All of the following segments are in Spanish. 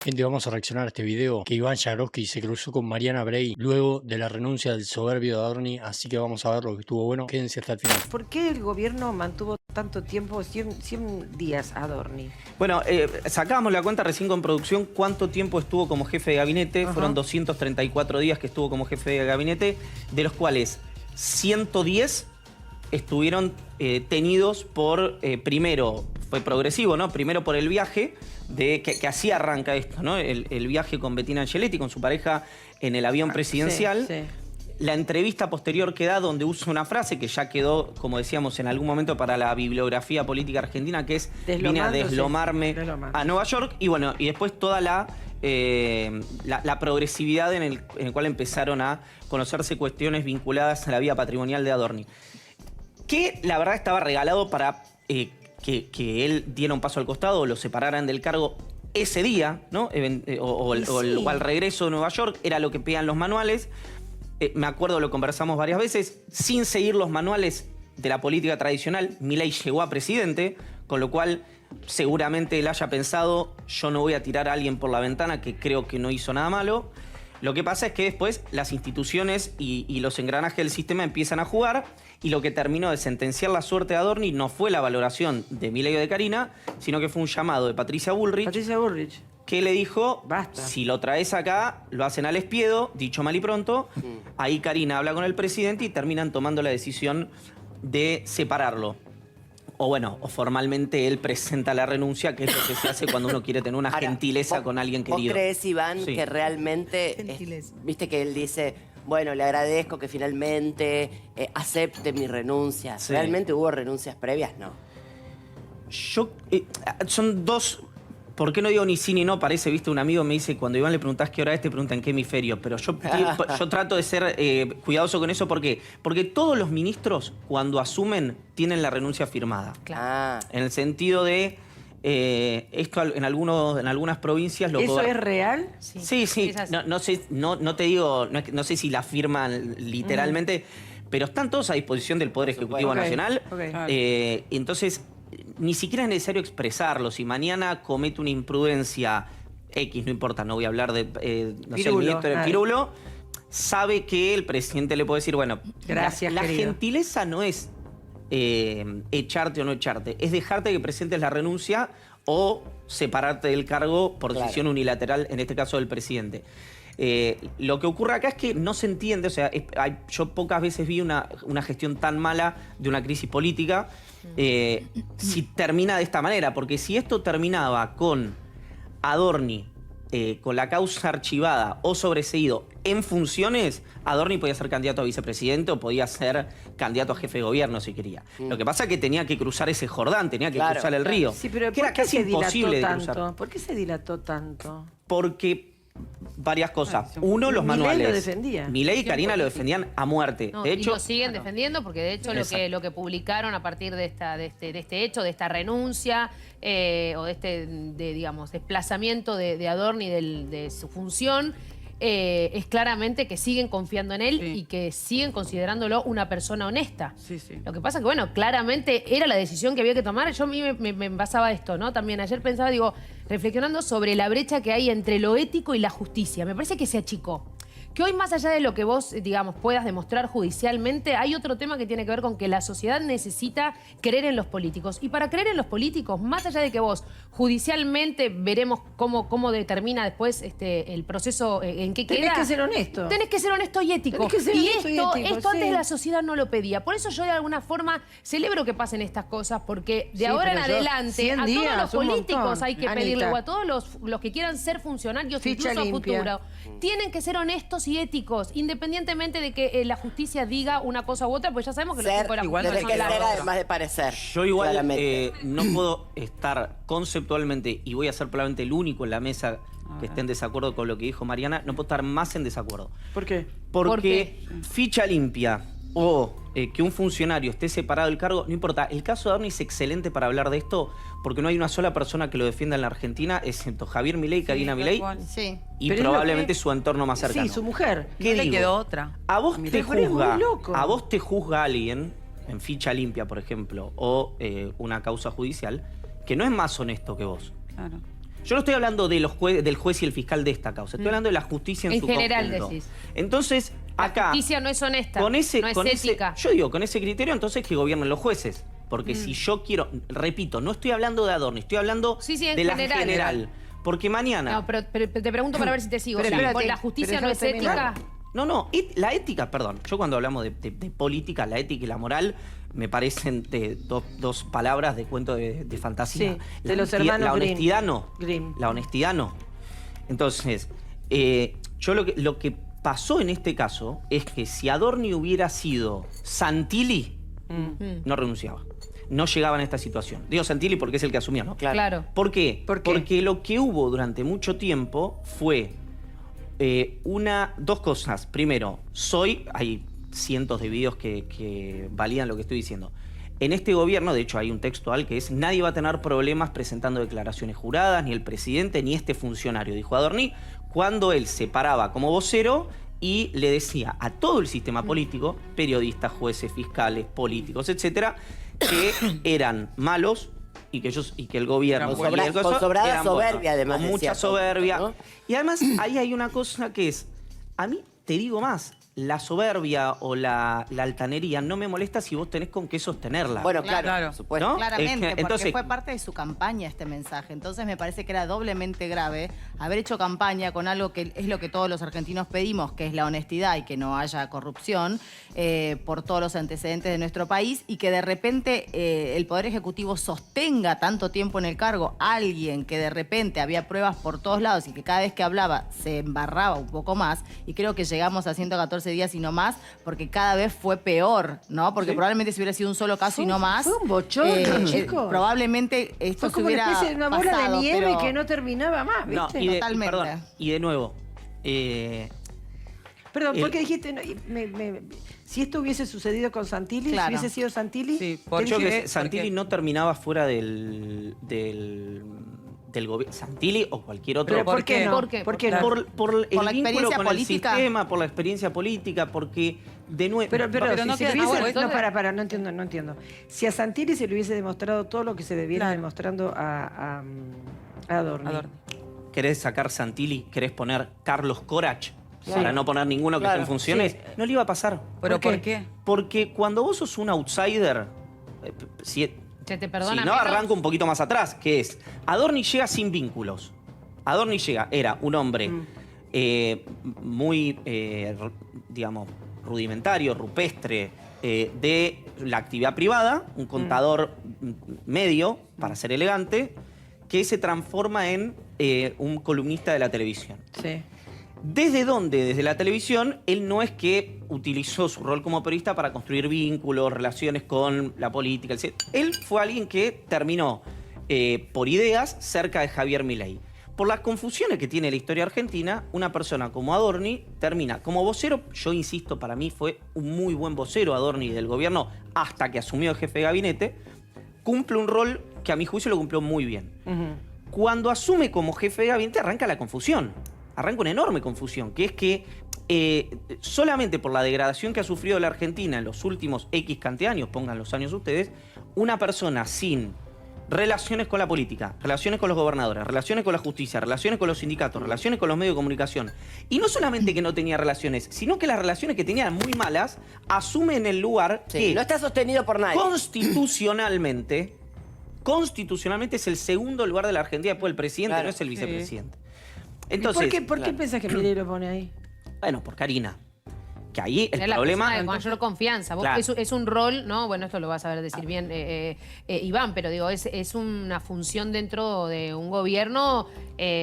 Gente, vamos a reaccionar a este video que Iván Jagroski se cruzó con Mariana Bray luego de la renuncia del soberbio de Adorni, así que vamos a ver lo que estuvo bueno. Quédense hasta el final. ¿Por qué el gobierno mantuvo tanto tiempo, 100 días, a Adorni? Bueno, sacábamos la cuenta recién con producción cuánto tiempo estuvo como jefe de gabinete. Fueron 234 días que estuvo como jefe de gabinete, de los cuales 110 estuvieron tenidos por, primero, fue progresivo, ¿no? Primero por el viaje, que así arranca esto, ¿no? El viaje con Bettina Angeletti, con su pareja en el avión presidencial. Sí. La entrevista posterior que da, donde usa una frase que ya quedó, como decíamos, en algún momento para la bibliografía política argentina, que es vine a deslomarme a Nueva York. Y bueno, y después toda la progresividad en el cual empezaron a conocerse cuestiones vinculadas a la vida patrimonial de Adorni. Que la verdad estaba regalado para que él diera un paso al costado o lo separaran del cargo ese día, ¿no? O al regreso de Nueva York, era lo que pedían los manuales. Me acuerdo, lo conversamos varias veces, sin seguir los manuales de la política tradicional, Milei llegó a presidente, con lo cual seguramente él haya pensado, yo no voy a tirar a alguien por la ventana, que creo que no hizo nada malo. Lo que pasa es que después las instituciones y los engranajes del sistema empiezan a jugar, y lo que terminó de sentenciar la suerte de Adorni no fue la valoración de Milei o de Karina, sino que fue un llamado de Patricia Bullrich, que le dijo, basta, si lo traes acá, lo hacen al espiedo, dicho mal y pronto. Ahí Karina habla con el presidente y terminan tomando la decisión de separarlo. O bueno, o formalmente él presenta la renuncia, que es lo que se hace cuando uno quiere tener una gentileza con alguien querido. ¿Vos crees, Iván, que realmente, viste que él dice, bueno, le agradezco que finalmente acepte mi renuncia? Sí. ¿Realmente hubo renuncias previas? No. Son dos... ¿Por qué no digo ni sí ni no? Parece, viste, un amigo me dice, cuando Iván le preguntás qué hora es, te pregunta en qué hemisferio. Pero yo trato de ser cuidadoso con eso. ¿Por qué? Porque todos los ministros, cuando asumen, tienen la renuncia firmada. Claro. En el sentido de... esto en algunas provincias... ¿Eso es real? Sí. No te digo... No sé si la firman literalmente, pero están todos a disposición del Poder Ejecutivo Nacional. Entonces... Ni siquiera es necesario expresarlo. Si mañana comete una imprudencia X, no importa, no voy a hablar de no sé, el ministro del Pirulo, sabe que el presidente le puede decir, bueno, gracias, la gentileza no es echarte o no echarte, es dejarte que presentes la renuncia o separarte del cargo por decisión unilateral, en este caso del presidente. Lo que ocurre acá es que no se entiende, o sea, yo pocas veces vi una gestión tan mala de una crisis política si termina de esta manera, porque si esto terminaba con Adorni con la causa archivada o sobreseído en funciones, Adorni podía ser candidato a vicepresidente o podía ser candidato a jefe de gobierno si quería. Lo que pasa es que tenía que cruzar ese Jordán, tenía que cruzar el río. Sí, pero que era casi imposible de cruzar. ¿Por qué se dilató tanto? Porque varias cosas. Uno, los manuales. Milei lo defendía. Milei y Karina lo defendían a muerte. No, de hecho, y lo siguen defendiendo porque de hecho lo que publicaron a partir de este hecho, de esta renuncia o de este digamos, desplazamiento de Adorni de su función, es claramente que siguen confiando en él y que siguen considerándolo una persona honesta. Lo que pasa es que, bueno, claramente era la decisión que había que tomar. Yo a mí me pasaba esto, ¿no? También ayer pensaba, digo, reflexionando sobre la brecha que hay entre lo ético y la justicia. Me parece que se achicó. Que hoy, más allá de lo que vos, digamos, puedas demostrar judicialmente, hay otro tema que tiene que ver con que la sociedad necesita creer en los políticos. Y para creer en los políticos, más allá de que vos judicialmente veremos cómo determina después el proceso en qué queda. Tenés que ser honesto. Tenés que ser honesto y ético. Esto antes la sociedad no lo pedía. Por eso yo de alguna forma celebro que pasen estas cosas, porque de ahora en adelante a todos los políticos hay que pedirle, o a todos los que quieran ser funcionarios incluso a futuro, tienen que ser honestos y éticos, independientemente de que la justicia diga una cosa u otra, pues ya sabemos que los tiempos de la justicia son largos. Además de parecer. Yo igual no puedo estar conceptualmente, y voy a ser probablemente el único en la mesa que esté en desacuerdo con lo que dijo Mariana, no puedo estar más en desacuerdo. ¿Por qué? Porque ficha limpia o que un funcionario esté separado del cargo, no importa. El caso de Adorni es excelente para hablar de esto porque no hay una sola persona que lo defienda en la Argentina, excepto Javier Milei, Karina Milei y probablemente su entorno más cercano. Sí, su mujer. ¿Qué digo? Le quedó otra. A vos te juzga alguien en ficha limpia, por ejemplo, o una causa judicial, que no es más honesto que vos. Claro. Yo no estoy hablando de del juez y el fiscal de esta causa. Estoy hablando de la justicia en su general, conjunto. decís. Entonces, acá... La justicia no es honesta, con ese, no es con ética. yo digo, con ese criterio, entonces que gobiernen los jueces. Porque si yo quiero... Repito, no estoy hablando de Adorni, estoy hablando en de la general. general. Porque mañana... No, pero te pregunto para ver si te sigo. Pero O sea, espérate, ¿la justicia pero no es déjame terminar. ética? No, la ética, perdón. Yo cuando hablamos de política, la ética y la moral me parecen dos palabras de cuento de fantasía. Sí, de los hermanos la Grimm. honestidad no. Grimm. La honestidad no. Entonces, yo lo que pasó en este caso es que si Adorni hubiera sido Santilli, no renunciaba. No llegaban a esta situación. Digo Santilli porque es el que asumió, ¿no? Claro. ¿Por qué? ¿Por qué? Porque lo que hubo durante mucho tiempo fue dos cosas. Primero, hay cientos de videos que validan lo que estoy diciendo. En este gobierno, de hecho, hay un textual que es: nadie va a tener problemas presentando declaraciones juradas, ni el presidente, ni este funcionario, dijo Adorni, cuando él se paraba como vocero y le decía a todo el sistema político, periodistas, jueces, fiscales, políticos, etcétera, que eran malos y que el gobierno Con sobrada eran soberbia, buenos. además, Con mucha decía, soberbia. ¿no? Y además ahí hay una cosa que es, a mí te digo más, la soberbia o la altanería no me molesta si vos tenés con qué sostenerla. Bueno, claro, Claro. por supuesto. ¿No? Claramente, Es que, porque entonces- fue parte de su campaña este mensaje. Entonces me parece que era doblemente grave haber hecho campaña con algo que es lo que todos los argentinos pedimos, que es la honestidad y que no haya corrupción, por todos los antecedentes de nuestro país, y que de repente el Poder Ejecutivo sostenga tanto tiempo en el cargo a alguien que de repente había pruebas por todos lados y que cada vez que hablaba se embarraba un poco más, y creo que llegamos a 114 días y no más, porque cada vez fue peor, ¿no? Porque probablemente si hubiera sido un solo caso y no más, Fue un bochorno, chicos. probablemente esto Fue se como una hubiera especie de una bola pasado, de nieve pero- que no terminaba más, No, ¿viste? Totalmente. y de nuevo, Perdón, el- ¿por qué dijiste? Si esto hubiese sucedido con Santilli, Claro. si hubiese sido Santilli, Sí, te por- yo dije- que Santilli no terminaba fuera del gobierno. Santilli o cualquier otro. ¿Pero por qué no? ¿Por qué? ¿Por qué no? Por el Por la vínculo experiencia con política. el sistema, por la experiencia política, porque de nuevo... Pero no si se queda le nada hubiese... bueno. No, para, no entiendo. Si a Santilli se le hubiese demostrado todo lo que se debiera Claro. demostrando a Adorni. Adorni. ¿Querés sacar Santilli? ¿Querés poner Carlos Corach? Sí. Para no poner ninguno que Claro, esté en funciones. sí. No le iba a pasar. ¿Pero ¿Por por qué? qué? Porque cuando vos sos un outsider, si Se te perdona si no, menos. arranco un poquito más atrás, que es, Adorni llega sin vínculos. Adorni era un hombre muy, digamos, rudimentario, rupestre, de la actividad privada, un contador medio, para ser elegante, que se transforma en un columnista de la televisión. Sí. ¿Desde dónde? Desde la televisión, él no es que utilizó su rol como periodista para construir vínculos, relaciones con la política, etc. Él fue alguien que terminó por ideas cerca de Javier Milei. Por las confusiones que tiene la historia argentina, una persona como Adorni termina como vocero. Yo insisto, para mí fue un muy buen vocero Adorni del gobierno hasta que asumió el jefe de gabinete. Cumple un rol que a mi juicio lo cumplió muy bien. Cuando asume como jefe de gabinete arranca la confusión. Arranca una enorme confusión, que es que solamente por la degradación que ha sufrido la Argentina en los últimos X cantidad de años, pongan los años ustedes, una persona sin relaciones con la política, relaciones con los gobernadores, relaciones con la justicia, relaciones con los sindicatos, relaciones con los medios de comunicación, y no solamente que no tenía relaciones, sino que las relaciones que tenía eran muy malas, asume en el lugar Sí, que no está sostenido por nadie. constitucionalmente es el segundo lugar de la Argentina después del presidente, Claro, no es el sí. vicepresidente. ¿Y Entonces, ¿Por qué pensás que Milei lo pone ahí? bueno, por Karina. Que ahí el Es la problema... persona de mayor confianza. Vos, Claro. es un rol, ¿no? Bueno, esto lo vas a ver decir bien, Iván, pero digo, es una función dentro de un gobierno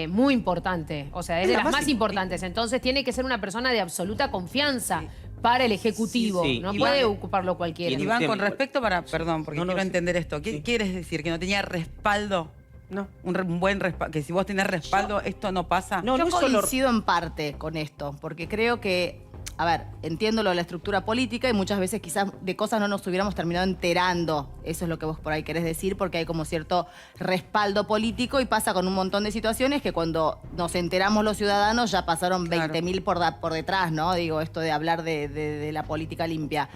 muy importante. O sea, es de las más importantes. Entonces tiene que ser una persona de absoluta confianza para el Ejecutivo. Sí, sí. No Y puede la- ocuparlo cualquiera. y Iván, tema. con respecto perdón, porque No, no, quiero sí. entender esto. ¿Qué Sí. quieres decir? ¿Que no tenía respaldo? No. Un buen respaldo. Que si vos tenés respaldo, esto no pasa. No, Yo no es solo- coincido en parte con esto, porque creo que, a ver, entiendo lo de la estructura política y muchas veces quizás de cosas no nos hubiéramos terminado enterando. Eso es lo que vos por ahí querés decir, porque hay como cierto respaldo político y pasa con un montón de situaciones que cuando nos enteramos los ciudadanos ya pasaron Claro. 20.000 por detrás, ¿no? Digo, esto de hablar de la política limpia.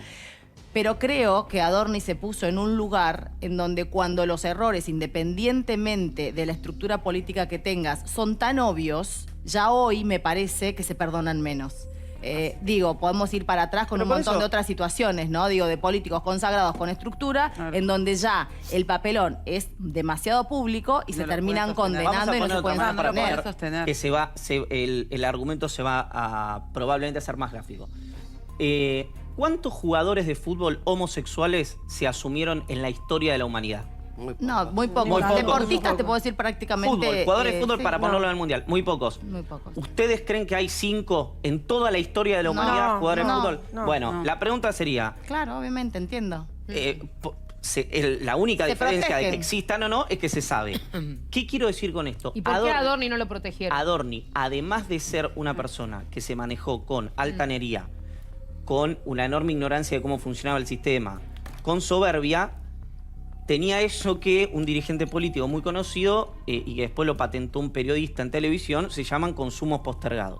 Pero creo que Adorni se puso en un lugar en donde cuando los errores, independientemente de la estructura política que tengas, son tan obvios, ya hoy me parece que se perdonan menos. Digo, podemos ir para atrás con un montón de otras situaciones, ¿no? Digo, de políticos consagrados con estructura, en donde ya el papelón es demasiado público y se terminan condenando y no se pueden sostener. Que el argumento se va a probablemente a ser más gráfico. ¿Cuántos jugadores de fútbol homosexuales se asumieron en la historia de la humanidad? Muy pocos. Deportistas te puedo decir prácticamente... Jugadores de fútbol para ponerlo en el mundial. Muy pocos. Muy pocos. ¿Ustedes creen que hay 5 en toda la historia de la humanidad jugadores de fútbol? Bueno, la pregunta sería... Claro, obviamente, entiendo. La única diferencia de que existan o no es que se sabe. ¿Qué quiero decir con esto? ¿Y por qué a Adorni no lo protegieron? Adorni, además de ser una persona que se manejó con altanería, con una enorme ignorancia de cómo funcionaba el sistema, con soberbia, tenía eso que un dirigente político muy conocido, y que después lo patentó un periodista en televisión, se llaman consumos postergados.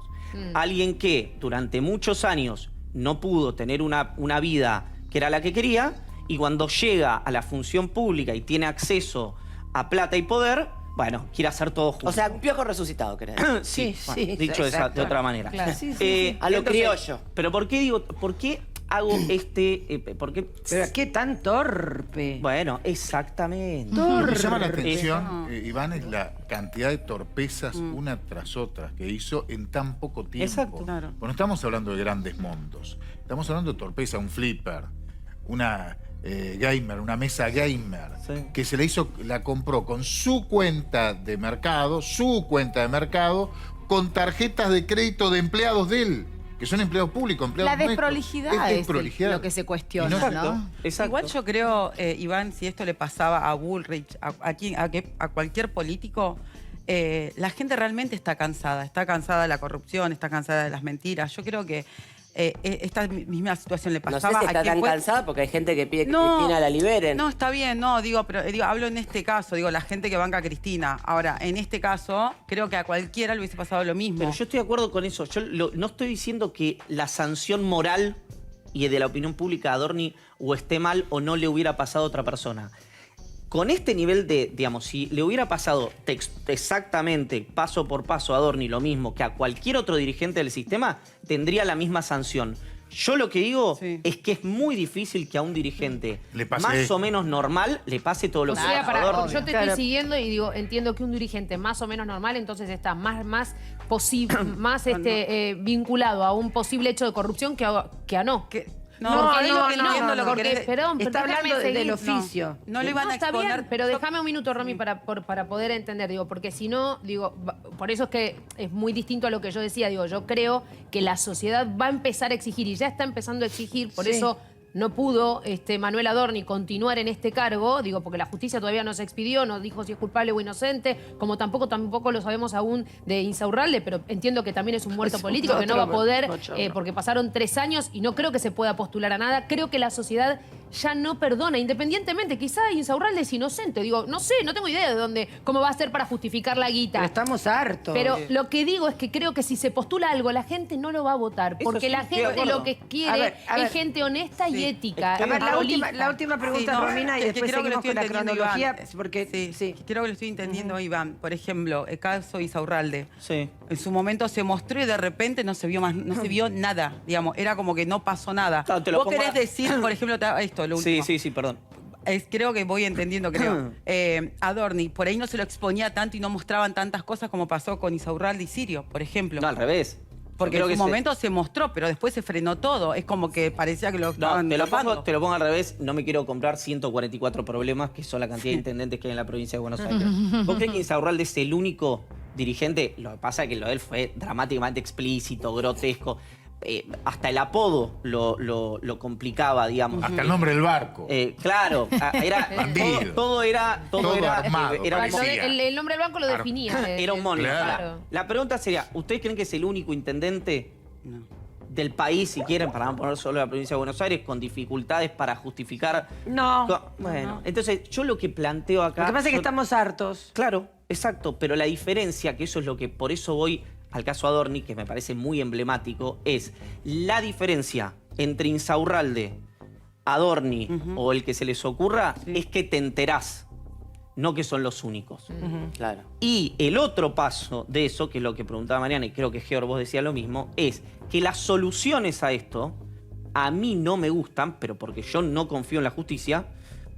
Alguien que durante muchos años no pudo tener una vida que era la que quería, y cuando llega a la función pública y tiene acceso a plata y poder, bueno, quiere hacer todo junto. O sea, un piojo resucitado, ¿querés? Sí, dicho de otra manera. Claro. A lo criollo. Pero ¿por qué hago ¿por qué? Pero ¿qué tan torpe? Bueno, exactamente. Lo que llama la atención, Iván, es la cantidad de torpezas una tras otra que hizo en tan poco tiempo. Exacto. Bueno, no estamos hablando de grandes montos. Estamos hablando de torpeza, un flipper, una gamer, una mesa gamer, que la compró con su cuenta de mercado, con tarjetas de crédito de empleados de él, que son empleados públicos, empleados La desprolijidad es lo que se cuestiona, ¿no? Exacto. Igual yo creo, Iván, si esto le pasaba a Bullrich, a cualquier político, la gente realmente está cansada de la corrupción, está cansada de las mentiras. Yo creo que esta misma situación le pasaba no sé si está tan cansada porque hay gente que pide que Cristina la liberen. No, está bien, pero hablo en este caso, la gente que banca a Cristina. Ahora, en este caso, creo que a cualquiera le hubiese pasado lo mismo. Pero yo estoy de acuerdo con eso. Yo no estoy diciendo que la sanción moral y de la opinión pública a Adorni o esté mal o no le hubiera pasado a otra persona. Con este nivel digamos, si le hubiera pasado exactamente, paso por paso a Adorni lo mismo que a cualquier otro dirigente del sistema, tendría la misma sanción. Yo lo que digo es que es muy difícil que a un dirigente más o menos normal le pase todo lo que pasa a Adorni. Yo te estoy siguiendo y digo, entiendo que un dirigente más o menos normal entonces está más posible, más vinculado a un posible hecho de corrupción que a no. No, entiendo lo que querés. Perdón, está hablando déjame del seguir. oficio. No le iban a exponer. Está bien, pero déjame un minuto, Romy, para poder entender, porque si no, por eso es que es muy distinto a lo que yo decía, yo creo que la sociedad va a empezar a exigir y ya está empezando a exigir, por eso no pudo Manuel Adorni continuar en este cargo, porque la justicia todavía no se expidió, no dijo si es culpable o inocente, como tampoco lo sabemos aún de Insaurralde, pero entiendo que también es un muerto político que no va a poder, porque pasaron 3 años y no creo que se pueda postular a nada. Creo que la sociedad ya no perdona, independientemente, quizá Insaurralde es inocente, no sé, no tengo idea de cómo va a ser para justificar la guita. Pero estamos hartos. Pero lo que digo es que creo que si se postula algo, la gente no lo va a votar, porque la gente lo que quiere es gente honesta y ética. A ver, la última pregunta, Romina, y después seguimos con la cronología. Porque, creo que lo estoy entendiendo, Iván. Por ejemplo, el caso Insaurralde. Sí. En su momento se mostró y de repente no se vio nada. Era como que no pasó nada. Claro, ¿Vos querés decir, por ejemplo, esto, lo último? Sí, perdón. Creo que voy entendiendo, Adorni, por ahí no se lo exponía tanto y no mostraban tantas cosas como pasó con Insaurralde y Sirio, por ejemplo. No, al revés. Porque en su momento se mostró, pero después se frenó todo. Es como que parecía que lo estaban te lo pongo al revés. No me quiero comprar 144 problemas, que son la cantidad de intendentes que hay en la provincia de Buenos Aires. ¿Vos crees que Insaurralde es el único dirigente? Lo que pasa es que lo de él fue dramáticamente explícito, grotesco. Hasta el apodo lo complicaba, digamos. Hasta el nombre del barco. Claro, Bandido. todo era armado, el nombre del banco lo definía. Era un mono. Claro. La pregunta sería, ¿ustedes creen que es el único intendente del país, si quieren, para no poner solo la provincia de Buenos Aires, con dificultades para justificar? No. Bueno, entonces yo lo que planteo acá... Lo que pasa es que estamos hartos. Claro, exacto, pero la diferencia, que eso es lo que, por eso voy al caso Adorni, que me parece muy emblemático, es la diferencia entre Insaurralde Adorni o el que se les ocurra, es que te enterás, no que son los únicos. Claro. Y el otro paso de eso, que es lo que preguntaba Mariana, y creo que Georg vos decías lo mismo, es que las soluciones a esto a mí no me gustan, pero porque yo no confío en la justicia,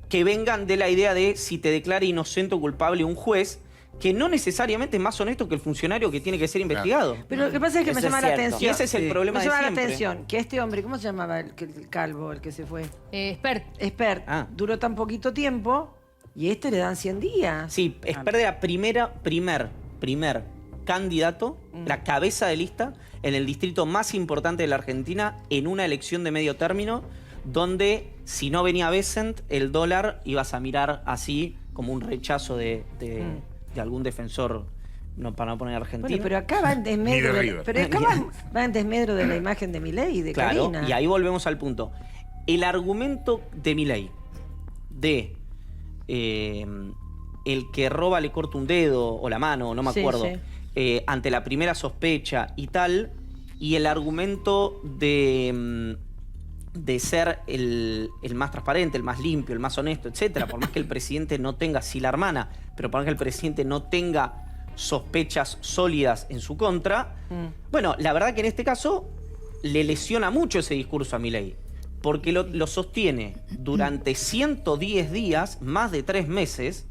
que vengan de la idea de si te declara inocente o culpable un juez, que no necesariamente es más honesto que el funcionario que tiene que ser investigado. Pero lo que pasa es que me Eso llama es la cierto. atención. Y ese es el problema Me de llama la siempre. atención que este hombre, ¿cómo se llamaba el calvo, el que se fue? Expert. Expert. Ah. Duró tan poquito tiempo y a este le dan 100 días. Sí, Expert era primer candidato, la cabeza de lista, en el distrito más importante de la Argentina, en una elección de medio término, donde si no venía Bessent, el dólar ibas a mirar así como un rechazo de algún defensor, no, para no poner argentino. Bueno, pero acá va en desmedro. Ni de River. Pero acá va en desmedro de la imagen de Milei y de Claro, Karina. y ahí volvemos al punto. El argumento de Milei de el que roba le corta un dedo o la mano, no me Sí, acuerdo, sí. ante la primera sospecha y tal, y el argumento de ser el más transparente, el más limpio, el más honesto, etcétera, por más que el presidente no tenga, si la hermana, pero por más que el presidente no tenga sospechas sólidas en su contra, bueno, la verdad que en este caso le lesiona mucho ese discurso a Milei, porque lo sostiene durante 110 días, más de 3 meses,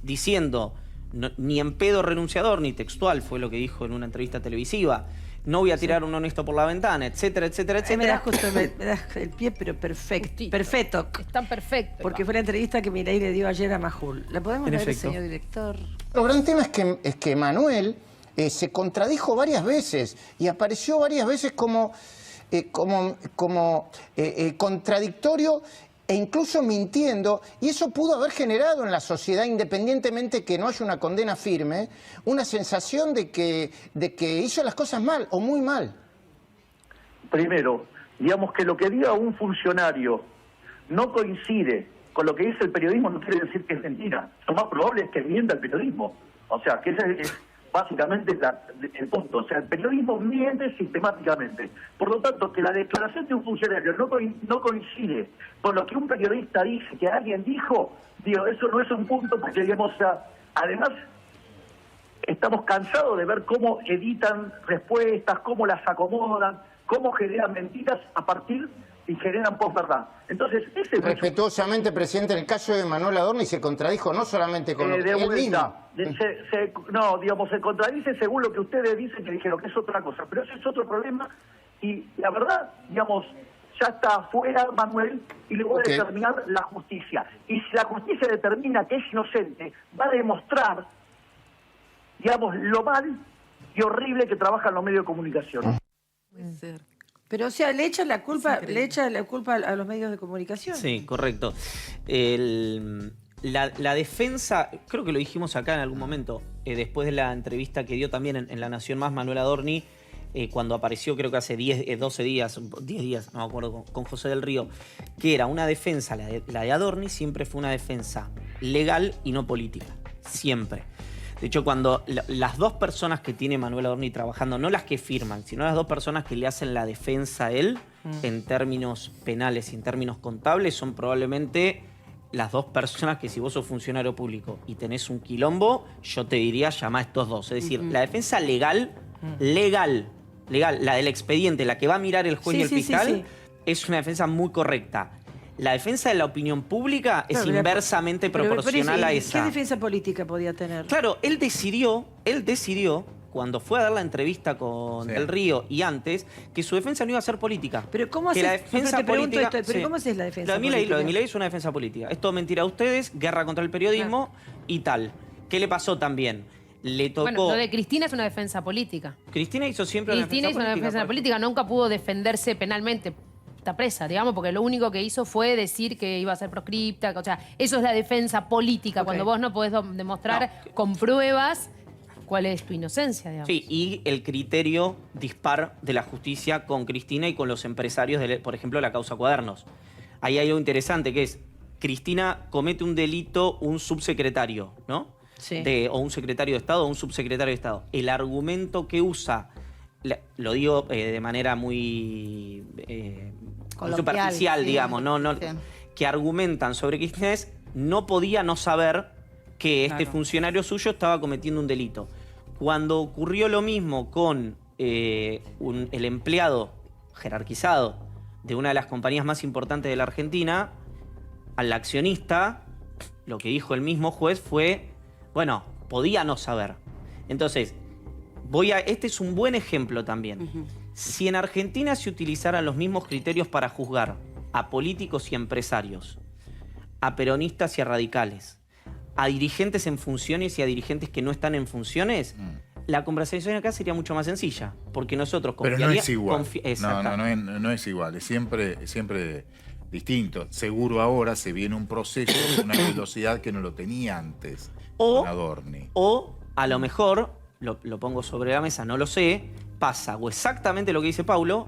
diciendo, ni en pedo renunciador, ni textual, fue lo que dijo en una entrevista televisiva, no voy a tirar un honesto por la ventana, etcétera, etcétera, Ahí me das etcétera. justo me das el pie, pero perfecto. Justito. Perfecto. Están perfectos. Porque fue la entrevista que Milei le dio ayer a Majul. ¿La podemos En ver, efecto. señor director? El gran tema es que Manuel se contradijo varias veces y apareció varias veces como contradictorio e incluso mintiendo, y eso pudo haber generado en la sociedad, independientemente que no haya una condena firme, una sensación de que hizo las cosas mal o muy mal. Primero, digamos que lo que diga un funcionario no coincide con lo que dice el periodismo, no quiere decir que es mentira. Lo más probable es que mienta el periodismo. O sea, que ese es básicamente el punto. O sea, el periodismo miente sistemáticamente. Por lo tanto, que la declaración de un funcionario no coincide con lo que un periodista dice, que alguien dijo, digo, eso no es un punto, porque digamos, o sea, además estamos cansados de ver cómo editan respuestas, cómo las acomodan, cómo generan mentiras a partir y generan posverdad. Entonces, ese es Respetuosamente, presidente, en el caso de Manuel Adorni se contradijo no solamente con lo que de él mismo. vuelta. No, digamos, se contradice según lo que ustedes dicen que dijeron, que es otra cosa. Pero ese es otro problema y la verdad, digamos, ya está afuera Manuel y le voy a determinar la justicia. Y si la justicia determina que es inocente, va a demostrar, digamos, lo mal y horrible que trabajan los medios de comunicación. Puede ser. Pero, o sea, le echa la culpa a los medios de comunicación. Sí, correcto. La defensa, creo que lo dijimos acá en algún momento, después de la entrevista que dio también en La Nación Más Manuel Adorni, cuando apareció creo que hace 12 días, 10 días, no me acuerdo, con José del Río, que era una defensa, la de Adorni siempre fue una defensa legal y no política, siempre. De hecho, cuando las dos personas que tiene Manuel Adorni trabajando, no las que firman, sino las dos personas que le hacen la defensa a él, en términos penales y en términos contables, son probablemente las dos personas que si vos sos funcionario público y tenés un quilombo, yo te diría llama a estos dos. Es decir, la defensa legal, la del expediente, la que va a mirar el juez y el fiscal, es una defensa muy correcta. La defensa de la opinión pública es inversamente proporcional a esa. ¿Qué defensa política podía tener? Claro, él decidió, cuando fue a dar la entrevista con Del Río y antes, que su defensa no iba a ser política. Pero ¿cómo que haces? la defensa Pero te pregunto política, esto, ¿pero cómo haces la defensa lo de política? Milei es una defensa política. Es todo mentira a ustedes, guerra contra el periodismo y tal. ¿Qué le pasó también? Le tocó... Bueno, lo de Cristina es una defensa política. Cristina hizo siempre Cristina hizo una defensa política, nunca pudo defenderse penalmente. Está presa, digamos, porque lo único que hizo fue decir que iba a ser proscripta. O sea, eso es la defensa política, cuando vos no podés demostrar con pruebas cuál es tu inocencia, digamos. Sí, y el criterio dispar de la justicia con Cristina y con los empresarios, por ejemplo, la causa Cuadernos. Ahí hay algo interesante que es, Cristina comete un delito un subsecretario, ¿no? Sí. O un secretario de Estado o un subsecretario de Estado. El argumento que usa, lo digo de manera muy superficial, sí, digamos, sí. que argumentan sobre Kirchner, no podía no saber que este funcionario suyo estaba cometiendo un delito. Cuando ocurrió lo mismo con el empleado jerarquizado de una de las compañías más importantes de la Argentina, al accionista, lo que dijo el mismo juez fue, bueno, podía no saber. Entonces, este es un buen ejemplo también. Si en Argentina se utilizaran los mismos criterios para juzgar a políticos y empresarios, a peronistas y a radicales, a dirigentes en funciones y a dirigentes que no están en funciones, la conversación acá sería mucho más sencilla. Porque nosotros Pero no es igual. No es igual. Es siempre distinto. Seguro ahora se viene un proceso con una velocidad que no lo tenía antes con Adorni. O a lo mejor, lo pongo sobre la mesa, no lo sé, pasa o exactamente lo que dice Paulo,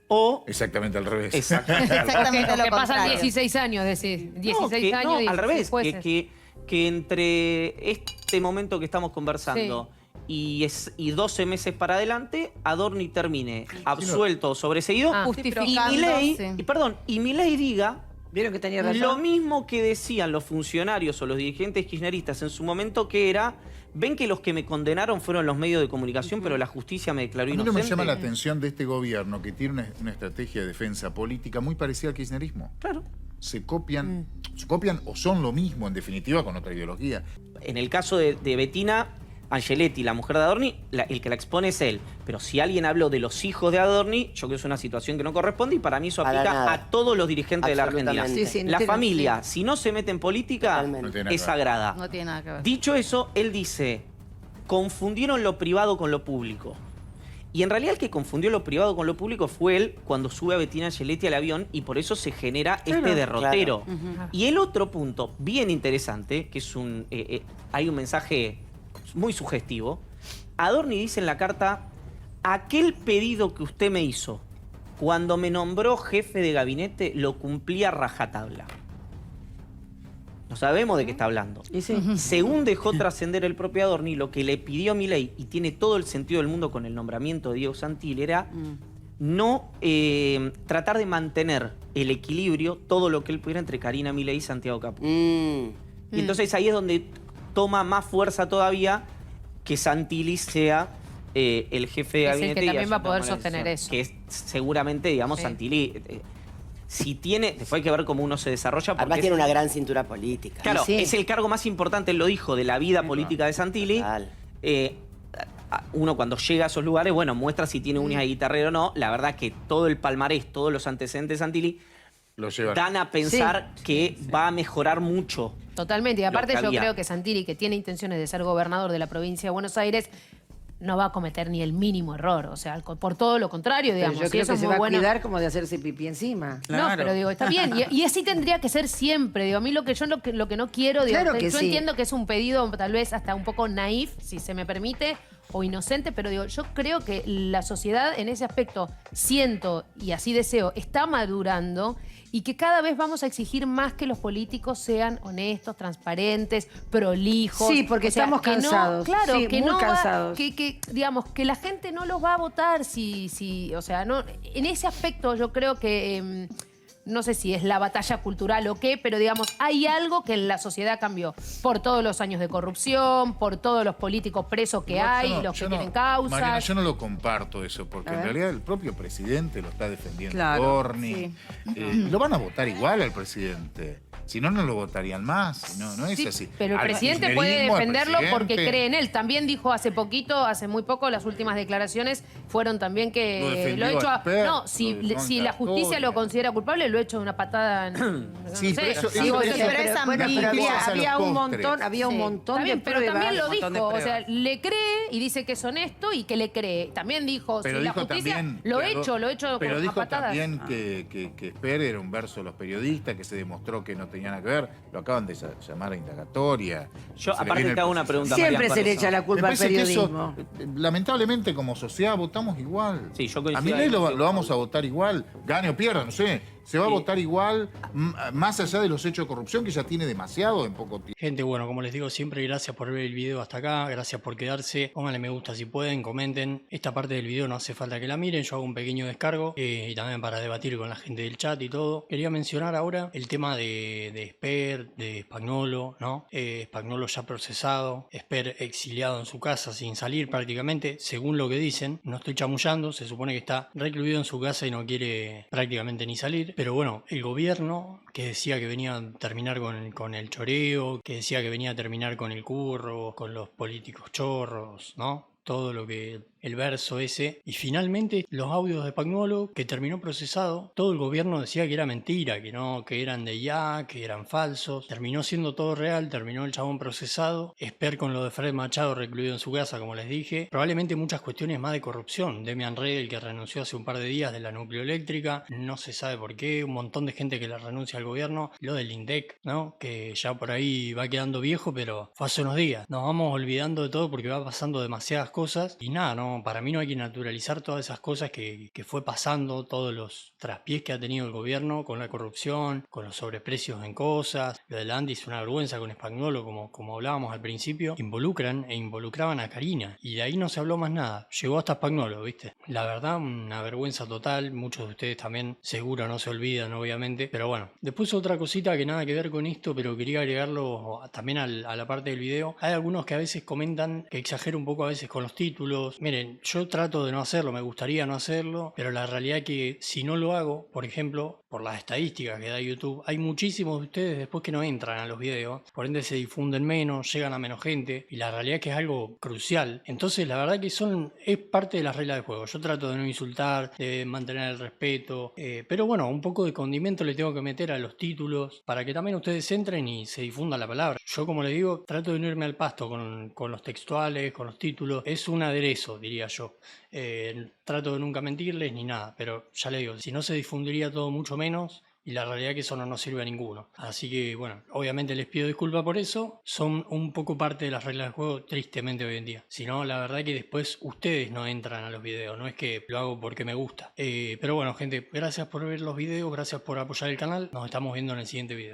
o... Exactamente al revés. Exactamente lo que pasan contrario. 16 años, decís. 16 años. No, al revés. Jueces. Que entre este momento que estamos conversando y 12 meses para adelante, Adorni termine absuelto o sobreseído. Justificando, Y Milei diga... ¿Vieron que tenía razón? Lo mismo que decían los funcionarios o los dirigentes kirchneristas en su momento, que era, ven que los que me condenaron fueron los medios de comunicación, pero la justicia me declaró inocente. A mí no me llama la atención de este gobierno que tiene una estrategia de defensa política muy parecida al kirchnerismo. Claro. Se copian o son lo mismo, en definitiva, con otra ideología. En el caso de Bettina Angeletti, la mujer de Adorni, el que la expone es él. Pero si alguien habló de los hijos de Adorni, yo creo que es una situación que no corresponde y para mí eso aplica a todos los dirigentes de la Argentina. La familia, si no se mete en política, es sagrada. No tiene nada que ver. Dicho eso, él dice, confundieron lo privado con lo público. Y en realidad el que confundió lo privado con lo público fue él cuando sube a Bettina Angeletti al avión y por eso se genera este derrotero. Y el otro punto bien interesante, que es hay un mensaje muy sugestivo. Adorni dice en la carta, aquel pedido que usted me hizo cuando me nombró jefe de gabinete lo cumplí a rajatabla. No sabemos de qué está hablando. Según dejó trascender el propio Adorni, lo que le pidió Milei, y tiene todo el sentido del mundo con el nombramiento de Diego Santilli, era tratar de mantener el equilibrio, todo lo que él pudiera entre Karina Milei y Santiago Caputo. Y entonces ahí es donde toma más fuerza todavía que Santilli sea el jefe de gabinete. Es el que también va a poder sostener eso. Que es seguramente, digamos, Santilli... si tiene... Después hay que ver cómo uno se desarrolla. Además tiene una gran cintura política. Claro, es el cargo más importante, él lo dijo, de la vida política de Santilli. Uno cuando llega a esos lugares, bueno, muestra si tiene uñas de guitarrero o no. La verdad que todo el palmarés, todos los antecedentes de Santilli dan a pensar que va a mejorar mucho. Totalmente, y aparte yo creo que Santilli, que tiene intenciones de ser gobernador de la provincia de Buenos Aires, no va a cometer ni el mínimo error. O sea, por todo lo contrario, digamos. Pero yo creo que se va a cuidar como de hacerse pipí encima. No, pero digo, está bien. Y así tendría que ser siempre. Digo, a mí lo que no quiero, digo, Claro que yo sí. entiendo que es un pedido tal vez hasta un poco naif, si se me permite, o inocente, pero digo, yo creo que la sociedad en ese aspecto, siento y así deseo, está madurando y que cada vez vamos a exigir más que los políticos sean honestos, transparentes, prolijos. Sí, porque estamos cansados. Claro, Sí, que muy no cansados. digamos, que la gente no los va a votar o sea, no, en ese aspecto yo creo que no sé si es la batalla cultural o qué, pero digamos, hay algo que en la sociedad cambió. Por todos los años de corrupción, por todos los políticos presos que hay, los que tienen causas. Mariana, yo no lo comparto eso, porque en realidad el propio presidente lo está defendiendo Adorni. Lo van a votar igual al presidente. Si no, no lo votarían más. No es así. Pero el presidente puede defenderlo porque cree en él. También dijo hace muy poco, las últimas declaraciones fueron también que lo hecho si la justicia lo considera culpable, lo he hecho de una patada había un montón de pero pruebas. también lo dijo, o sea, le cree y dice que es honesto y que le cree. También dijo, pero si la dijo justicia también, lo he hecho pero con dijo patadas. también que Esper era un verso de los periodistas, que se demostró que no tenía nada que ver. Lo acaban de llamar a indagatoria. Yo aparte te hago una pregunta. Siempre se le echa la culpa al periodismo. Lamentablemente, como sociedad, votamos igual. Sí, yo a coincido. Milei lo vamos a votar igual. Gane o pierda, no sé. se va a votar igual, más allá de los hechos de corrupción que ya tiene demasiado en poco tiempo. Gente, bueno, como les digo siempre, gracias por ver el video hasta acá, gracias por quedarse, pónganle me gusta si pueden, comenten. Esta parte del video no hace falta que la miren, yo hago un pequeño descargo y también para debatir con la gente del chat y todo. Quería mencionar ahora el tema de Esper, de Spagnuolo, ¿no? Spagnuolo ya procesado, Esper exiliado en su casa sin salir prácticamente, según lo que dicen, no estoy chamullando, se supone que está recluido en su casa y no quiere prácticamente ni salir, pero bueno, el gobierno que decía que venía a terminar con el choreo, que decía que venía a terminar con el curro, con los políticos chorros, ¿no? Todo lo que el verso ese, y finalmente los audios de Spagnuolo que terminó procesado, todo el gobierno decía que era mentira, que no, que eran de ya, que eran falsos, terminó siendo todo real, terminó el chabón procesado, Esper con lo de Fred Machado recluido en su casa, como les dije, probablemente muchas cuestiones más de corrupción, Demian Redel que renunció hace un par de días de la nucleoeléctrica, no se sabe por qué, un montón de gente que le renuncia al gobierno, lo del INDEC, ¿no? Que ya por ahí va quedando viejo, pero fue hace unos días, nos vamos olvidando de todo porque va pasando demasiadas cosas, y nada, no, para mí no hay que naturalizar todas esas cosas que fue pasando, todos los traspiés que ha tenido el gobierno con la corrupción, con los sobreprecios en cosas. Lo de la Andy es una vergüenza con Spagnuolo, como hablábamos al principio, involucraban a Karina, y de ahí no se habló más nada. Llegó hasta Spagnuolo, ¿viste? La verdad, una vergüenza total, muchos de ustedes también seguro no se olvidan, obviamente, pero bueno. Después otra cosita que nada que ver con esto, pero quería agregarlo también a la parte del video. Hay algunos que a veces comentan que exagero un poco a veces con los títulos. Miren, yo trato de no hacerlo, me gustaría no hacerlo, pero la realidad es que si no lo hago, por ejemplo, por las estadísticas que da YouTube, hay muchísimos de ustedes después que no entran a los videos, por ende se difunden menos, llegan a menos gente, y la realidad es que es algo crucial. Entonces la verdad que es parte de las reglas del juego. Yo trato de no insultar, de mantener el respeto, pero bueno, un poco de condimento le tengo que meter a los títulos para que también ustedes entren y se difunda la palabra. Yo, como les digo, trato de no irme al pasto con los textuales, con los títulos, es un aderezo, diría yo. Trato de nunca mentirles ni nada, pero ya les digo, si no se difundiría todo mucho menos, y la realidad es que eso no nos sirve a ninguno. Así que bueno, obviamente les pido disculpas por eso, son un poco parte de las reglas del juego tristemente hoy en día. Si no, la verdad es que después ustedes no entran a los videos, no es que lo hago porque me gusta. Pero bueno gente, gracias por ver los videos, gracias por apoyar el canal, nos estamos viendo en el siguiente video.